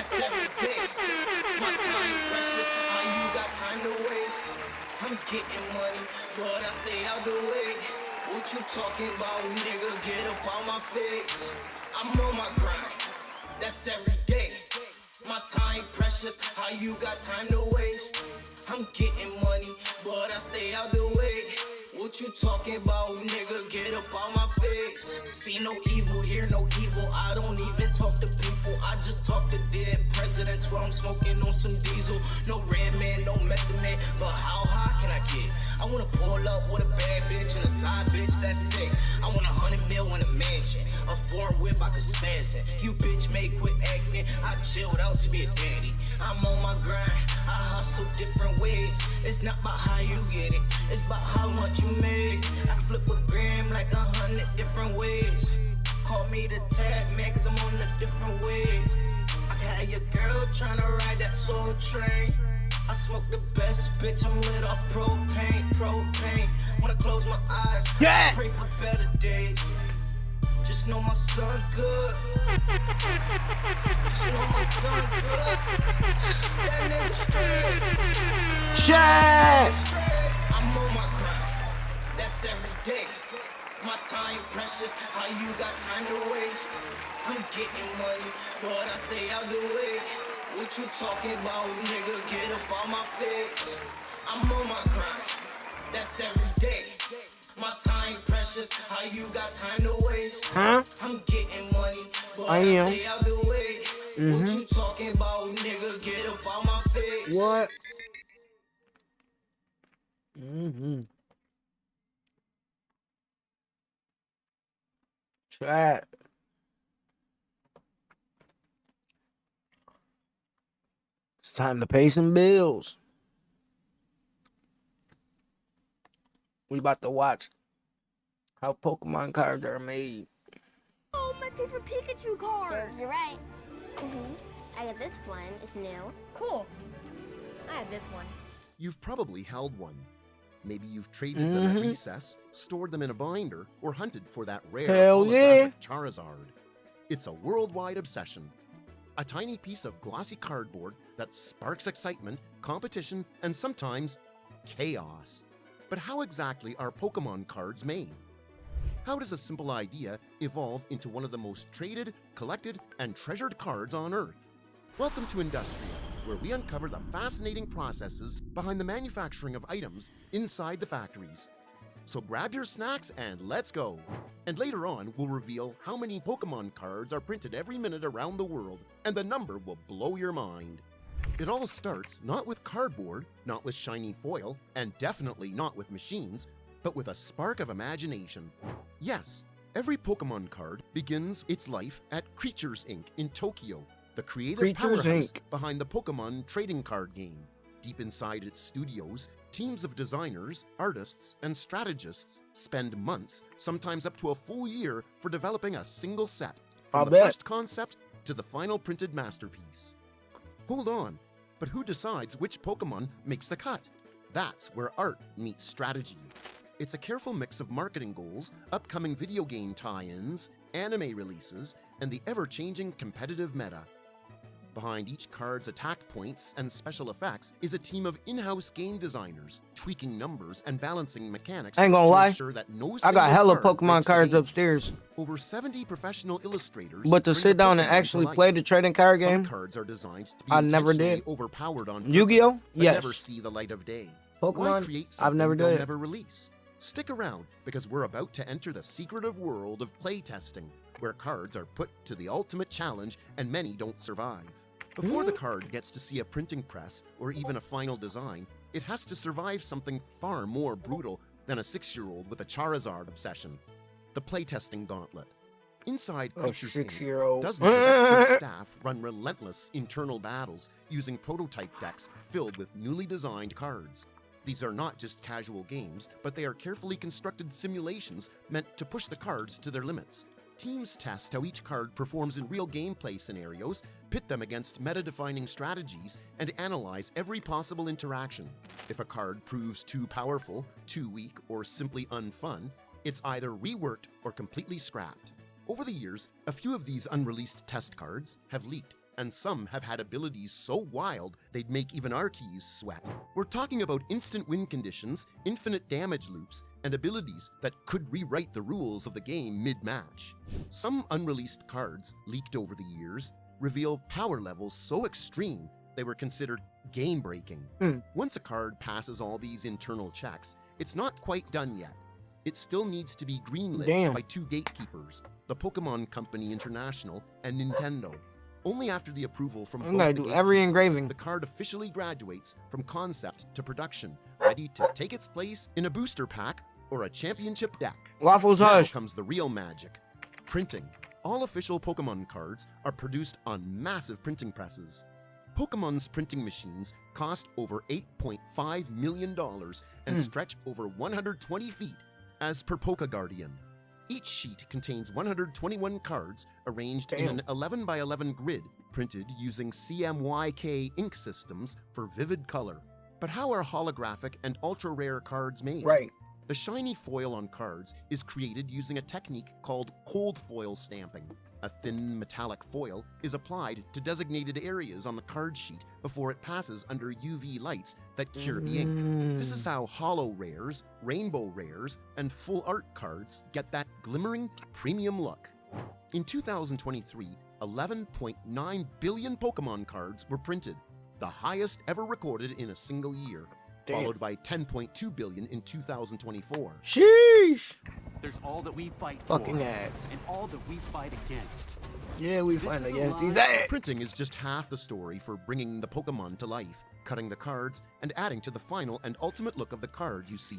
That's every day. My time precious, how you got time to waste? I'm getting money, but I stay out the way. What you talking about, nigga? Get up on my face. I'm on my grind, that's every day. My time precious, how you got time to waste? I'm getting money, but I stay out the way. What you talking about, nigga? Get up on my face. See no evil, hear no evil. I don't even talk to people, I just talk to dead presidents while I'm smoking on some diesel. No red man, no method man, but how high can I get? I wanna pull up with a bad bitch and a side bitch that's thick. I want 100 mil in a mansion, a foreign whip I could spaz it. You bitch may quit acting, I chilled out to be a daddy. I'm on my grind, I hustle different ways. It's not about how you get it, it's about how much you make. I can flip a gram like 100 different ways. Call me the tag man, cause I'm on a different wave. I can have your girl tryna ride that soul train. I smoke the best, bitch, I'm lit off propane. When I close my eyes, I pray for better days. Just know my son good. Just know my son good. That nigga straight. I'm on my grind, that's every day. My time precious, how you got time to waste? I'm getting money, but I stay out the way. What you talking about, nigga? Get up on my face. I'm on my grind, that's every day. My time precious, how you got time to waste? Huh? I'm getting money, but I stay out the way. What you talking about, nigga? Get up on my face. What? Chat. It's time to pay some bills. We about to watch how Pokemon cards are made. Oh, my favorite Pikachu card. Serves you right. I got this one. It's new. Cool. I have this one. You've probably held one. Maybe you've traded them at recess, stored them in a binder, or hunted for that rare holographic Charizard. It's a worldwide obsession. A tiny piece of glossy cardboard that sparks excitement, competition, and sometimes chaos. But how exactly are Pokemon cards made? How does a simple idea evolve into one of the most traded, collected, and treasured cards on Earth? Welcome to Industria, where we uncover the fascinating processes behind the manufacturing of items inside the factories. So grab your snacks and let's go! And later on, we'll reveal how many Pokemon cards are printed every minute around the world, and the number will blow your mind. It all starts not with cardboard, not with shiny foil, and definitely not with machines, but with a spark of imagination. Yes, every Pokemon card begins its life at Creatures Inc. in Tokyo, the creative powerhouse behind the Pokemon trading card game. Deep inside its studios, teams of designers, artists, and strategists spend months, sometimes up to a full year, for developing a single set, from the first concept to the final printed masterpiece. Hold on, but who decides which Pokemon makes the cut? That's where art meets strategy. It's a careful mix of marketing goals, upcoming video game tie-ins, anime releases, and the ever-changing competitive meta. Behind each card's attack points and special effects is a team of in-house game designers, tweaking numbers and balancing mechanics I ain't gonna lie, ensure that no I got hella card Pokemon cards upstairs. Over 70 professional illustrators. But to sit down and actually play the trading card game, some cards are designed to be I never did. overpowered on Yu-Gi-Oh? purpose, Yes. never see the light of day. Pokemon? Why create I've never something they'll did. never release? Stick around, because we're about to enter the secretive world of playtesting, where cards are put to the ultimate challenge and many don't survive. Before the card gets to see a printing press or even a final design, it has to survive something far more brutal than a 6-year-old with a Charizard obsession. The playtesting gauntlet. Inside Creatures Inc., dozens of expert staff run relentless internal battles using prototype decks filled with newly designed cards. These are not just casual games, but they are carefully constructed simulations meant to push the cards to their limits. Teams test how each card performs in real gameplay scenarios, pit them against meta-defining strategies, and analyze every possible interaction. If a card proves too powerful, too weak, or simply unfun, it's either reworked or completely scrapped. Over the years, a few of these unreleased test cards have leaked, and some have had abilities so wild they'd make even our keys sweat. We're talking about instant win conditions, infinite damage loops, and abilities that could rewrite the rules of the game mid-match. Some unreleased cards, leaked over the years, reveal power levels so extreme they were considered game-breaking. Once a card passes all these internal checks, it's not quite done yet. It still needs to be greenlit by two gatekeepers, the Pokemon Company International and Nintendo. Only after the approval from both gonna the do every gatekeepers, engraving. the card officially graduates from concept to production, ready to take its place in a booster pack or a championship deck. Waffles Now Hush. comes the real magic. Printing. All official Pokemon cards are produced on massive printing presses. Pokemon's printing machines cost over $8.5 million and stretch over 120 feet, as per PokeGuardian. Each sheet contains 121 cards arranged in an 11 by 11 grid, printed using CMYK ink systems for vivid color. But how are holographic and ultra-rare cards made? Right. The shiny foil on cards is created using a technique called cold foil stamping. A thin metallic foil is applied to designated areas on the card sheet before it passes under UV lights that cure the ink. This is how holo rares, rainbow rares, and full art cards get that glimmering premium look. In 2023, 11.9 billion Pokemon cards were printed, the highest ever recorded in a single year, followed by 10.2 billion in 2024. Sheesh. There's all that we fight for, Fucking ads. and all that we fight against. Yeah, we This fight is the against line. these ads. Printing is just half the story for bringing the Pokemon to life, cutting the cards, and adding to the final and ultimate look of the card you see.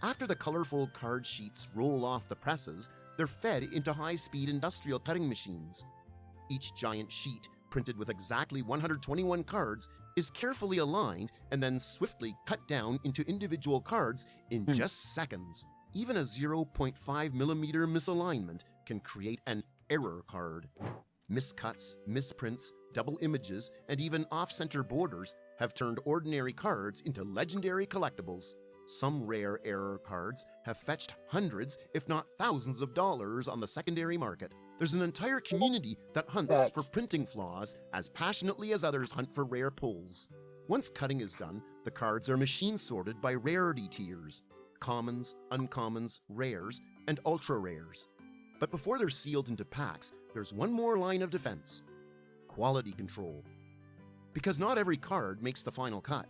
After the colorful card sheets roll off the presses, they're fed into high-speed industrial cutting machines. Each giant sheet, printed with exactly 121 cards, is carefully aligned and then swiftly cut down into individual cards in just seconds. Even a 0.5 millimeter misalignment can create an error card. Miscuts, misprints, double images, and even off-center borders have turned ordinary cards into legendary collectibles. Some rare error cards have fetched hundreds, if not thousands of dollars on the secondary market. There's an entire community that hunts for printing flaws as passionately as others hunt for rare pulls. Once cutting is done, the cards are machine sorted by rarity tiers: commons, uncommons, rares, and ultra rares. But before they're sealed into packs, there's one more line of defense: quality control. Because not every card makes the final cut.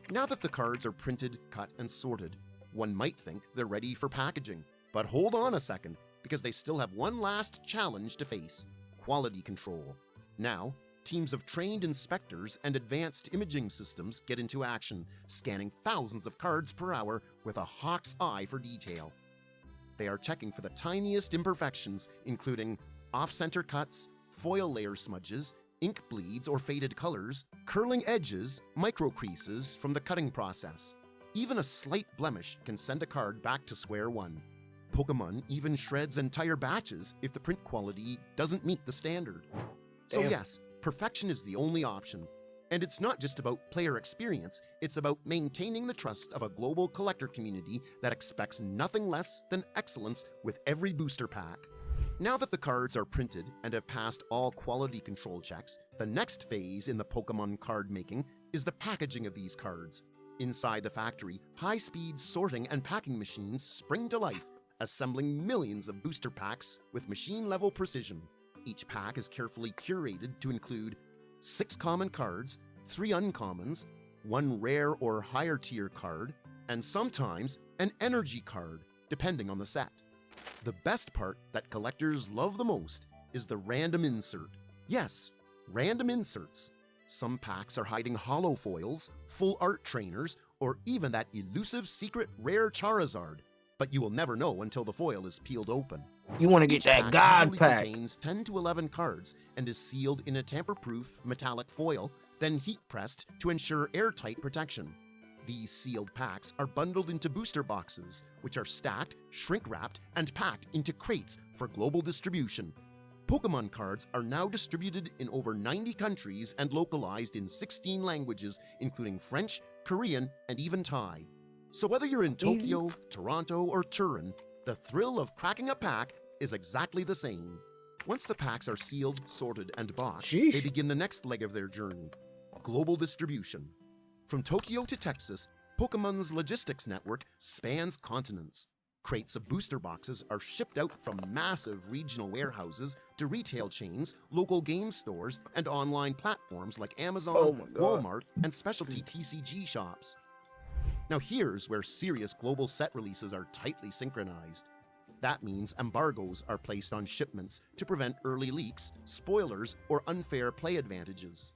Now that the cards are printed, cut, and sorted, one might think they're ready for packaging. But hold on a second, because they still have one last challenge to face: quality control. Now, teams of trained inspectors and advanced imaging systems get into action, scanning thousands of cards per hour with a hawk's eye for detail. They are checking for the tiniest imperfections, including off-center cuts, foil layer smudges, ink bleeds or faded colors, curling edges, micro creases from the cutting process. Even a slight blemish can send a card back to square one. Pokemon even shreds entire batches if the print quality doesn't meet the standard. So yes, perfection is the only option. And it's not just about player experience, it's about maintaining the trust of a global collector community that expects nothing less than excellence with every booster pack. Now that the cards are printed and have passed all quality control checks, the next phase in the Pokemon card making is the packaging of these cards. Inside the factory, high-speed sorting and packing machines spring to life, assembling millions of booster packs with machine-level precision. Each pack is carefully curated to include 6 common cards, 3 uncommons, 1 rare or higher tier card, and sometimes an energy card, depending on the set. The best part that collectors love the most is the random insert. Yes, random inserts. Some packs are hiding holo foils, full art trainers, or even that elusive secret rare Charizard, but you will never know until the foil is peeled open. You want to get Each that God usually pack. contains 10 to 11 cards and is sealed in a tamper-proof metallic foil, then heat-pressed to ensure airtight protection. These sealed packs are bundled into booster boxes, which are stacked, shrink-wrapped, and packed into crates for global distribution. Pokemon cards are now distributed in over 90 countries and localized in 16 languages, including French, Korean, and even Thai. So whether you're in Tokyo, Toronto, or Turin, the thrill of cracking a pack is exactly the same. Once the packs are sealed, sorted, and boxed, Sheesh. they begin the next leg of their journey, global distribution. From Tokyo to Texas, Pokemon's logistics network spans continents. Crates of booster boxes are shipped out from massive regional warehouses to retail chains, local game stores, and online platforms like Amazon, Oh my God. Walmart, and specialty TCG shops. Now here's where serious global set releases are tightly synchronized. That means embargoes are placed on shipments to prevent early leaks, spoilers, or unfair play advantages.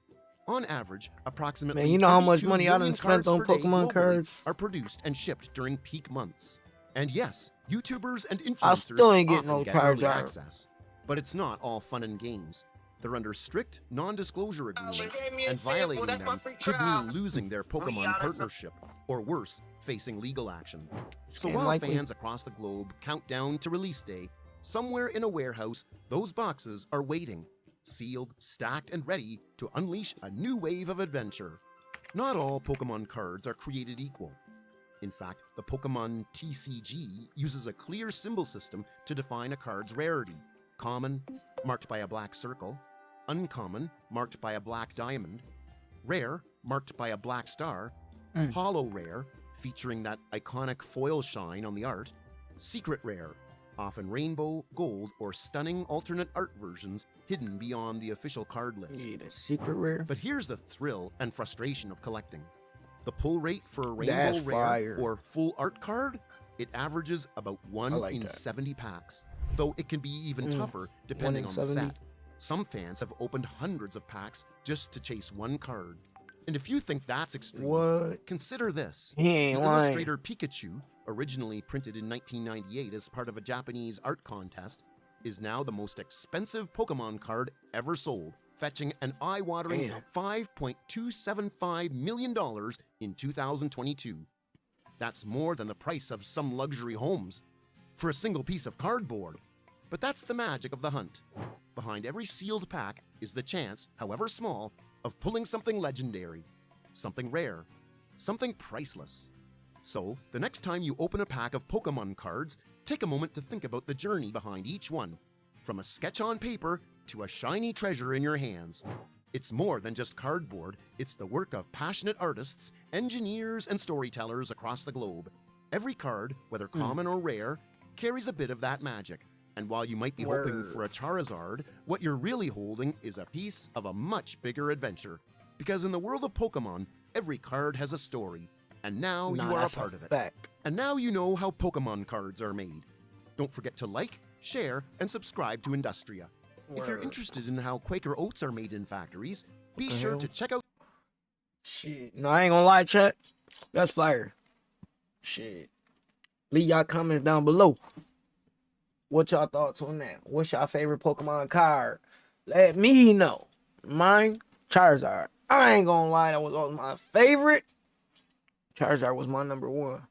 On average, approximately Man, you know how much 32 money I done million spent cards on per day Pokemon globally cards? are produced and shipped during peak months. And yes, YouTubers and I influencers still ain't getting often no get early Charizard. access. But it's not all fun and games. They're under strict non-disclosure agreements, and violating them could mean losing their Pokemon partnership, or worse, facing legal action. So Damn while likely. fans across the globe count down to release day, somewhere in a warehouse, those boxes are waiting, sealed, stacked, and ready to unleash a new wave of adventure. Not all Pokemon cards are created equal. In fact, the Pokemon TCG uses a clear symbol system to define a card's rarity. Common, marked by a black circle. Uncommon, marked by a black diamond. Rare, marked by a black star. Holo rare, featuring that iconic foil shine on the art. Secret rare, often rainbow, gold, or stunning alternate art versions hidden beyond the official card list. Yeah, the secret rare. But here's the thrill and frustration of collecting. The pull rate for a That's rainbow rare fire. or full art card, it averages about 1 like in that. 70 packs, though it can be even tougher 1 depending in on the 70. set. Some fans have opened hundreds of packs just to chase one card. And if you think that's extreme, What? consider this. He ain't The lying. Illustrator Pikachu, originally printed in 1998 as part of a Japanese art contest, is now the most expensive Pokemon card ever sold, fetching an eye-watering Damn. $5.275 million in 2022. That's more than the price of some luxury homes for a single piece of cardboard. But that's the magic of the hunt. Behind every sealed pack is the chance, however small, of pulling something legendary, something rare, something priceless. So, the next time you open a pack of Pokemon cards, take a moment to think about the journey behind each one, from a sketch on paper to a shiny treasure in your hands. It's more than just cardboard, it's the work of passionate artists, engineers, and storytellers across the globe. Every card, whether common or rare, carries a bit of that magic. And while you might be hoping for a Charizard, what you're really holding is a piece of a much bigger adventure. Because in the world of Pokemon, every card has a story. And now you are a that's part of it. fact. And now you know how Pokemon cards are made. Don't forget to like, share, and subscribe to Industria. If you're Word. interested in how Quaker oats are made in factories, be sure to check out Shit. No, I ain't gonna lie, chat. That's fire. Shit. Leave y'all comments down below. What y'all thoughts on that? What's your favorite Pokemon card? Let me know. Mine, Charizard. I ain't gonna lie, that was my favorite. Charizard was my number one.